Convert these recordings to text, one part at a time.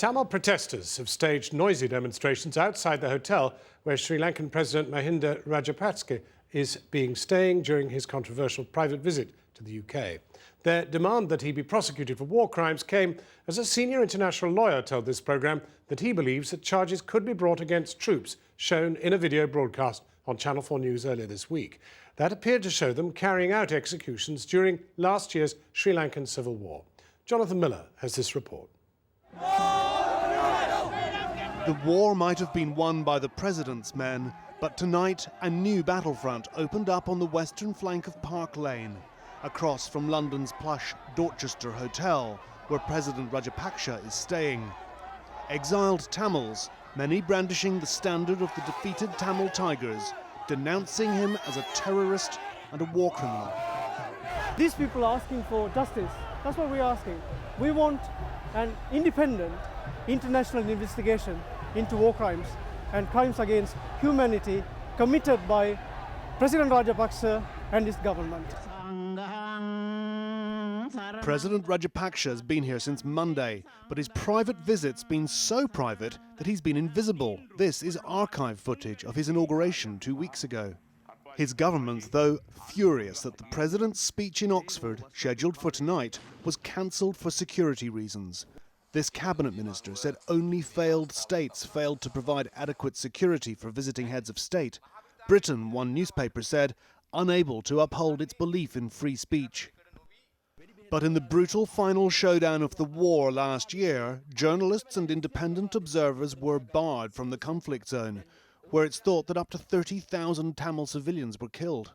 Tamil protesters have staged noisy demonstrations outside the hotel where Sri Lankan President Mahinda Rajapakse is staying during his controversial private visit to the UK. Their demand that he be prosecuted for war crimes came as a senior international lawyer told this programme that he believes that charges could be brought against troops shown in a video broadcast on Channel 4 News earlier this week. That appeared to show them carrying out executions during last year's Sri Lankan civil war. Jonathan Miller has this report. The war might have been won by the president's men, but tonight a new battlefront opened up on the western flank of Park Lane, across from London's plush Dorchester Hotel, where President Rajapakse is staying. Exiled Tamils, many brandishing the standard of the defeated Tamil Tigers, denouncing him as a terrorist and a war criminal. These people are asking for justice. That's what we're asking. We want an independent international investigation into war crimes and crimes against humanity committed by President Rajapakse and his government. President Rajapakse has been here since Monday, but his private visit's been so private that he's been invisible. This is archive footage of his inauguration 2 weeks ago. His government, though, furious that the president's speech in Oxford, scheduled for tonight, was cancelled for security reasons. This cabinet minister said only failed states failed to provide adequate security for visiting heads of state. Britain, one newspaper said, unable to uphold its belief in free speech. But in the brutal final showdown of the war last year, journalists and independent observers were barred from the conflict zone, where it's thought that up to 30,000 Tamil civilians were killed.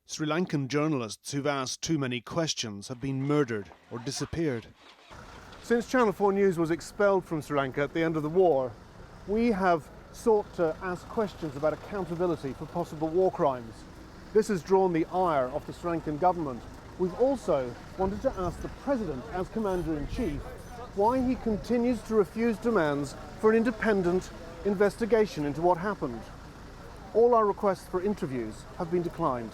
Sri Lankan journalists who've asked too many questions have been murdered or disappeared. Since Channel 4 News was expelled from Sri Lanka at the end of the war, we have sought to ask questions about accountability for possible war crimes. This has drawn the ire of the Sri Lankan government. We've also wanted to ask the President, as Commander-in-Chief, why he continues to refuse demands for an independent investigation into what happened. All our requests for interviews have been declined.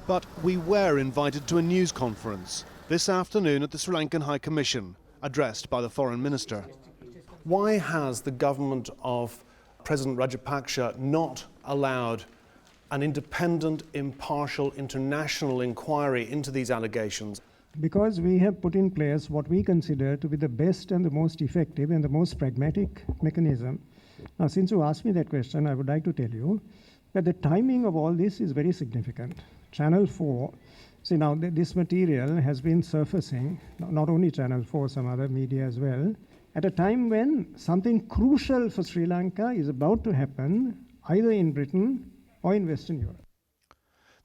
But we were invited to a news conference this afternoon at the Sri Lankan High Commission, addressed by the Foreign Minister. Why has the government of President Rajapakse not allowed an independent, impartial, international inquiry into these allegations? Because we have put in place what we consider to be the best and the most effective and the most pragmatic mechanism. Now, since you asked me that question, I would like to tell you that the timing of all this is very significant. Channel 4, see now this material has been surfacing, not only Channel 4, some other media as well, at a time when something crucial for Sri Lanka is about to happen, either in Britain or in Western Europe.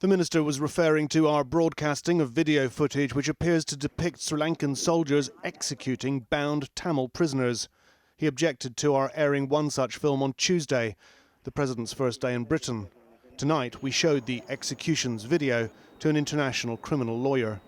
The minister was referring to our broadcasting of video footage which appears to depict Sri Lankan soldiers executing bound Tamil prisoners. He objected to our airing one such film on Tuesday, the president's first day in Britain. Tonight we showed the executions video to an international criminal lawyer.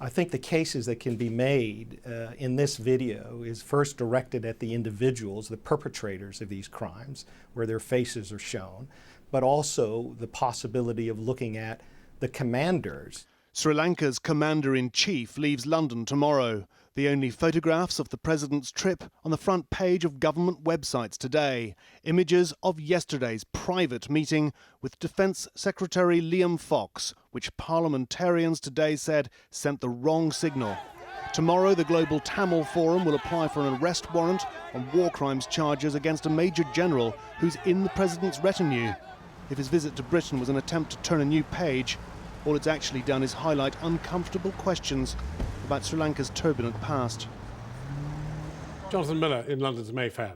I think the cases that can be made in this video is first directed at the individuals, the perpetrators of these crimes, where their faces are shown, but also the possibility of looking at the commanders. Sri Lanka's Commander-in-Chief leaves London tomorrow. The only photographs of the president's trip on the front page of government websites today. Images of yesterday's private meeting with Defence Secretary Liam Fox, which parliamentarians today said sent the wrong signal. Tomorrow, the Global Tamil Forum will apply for an arrest warrant on war crimes charges against a Major General who's in the president's retinue. If his visit to Britain was an attempt to turn a new page, all it's actually done is highlight uncomfortable questions about Sri Lanka's turbulent past. Jonathan Miller in London's Mayfair.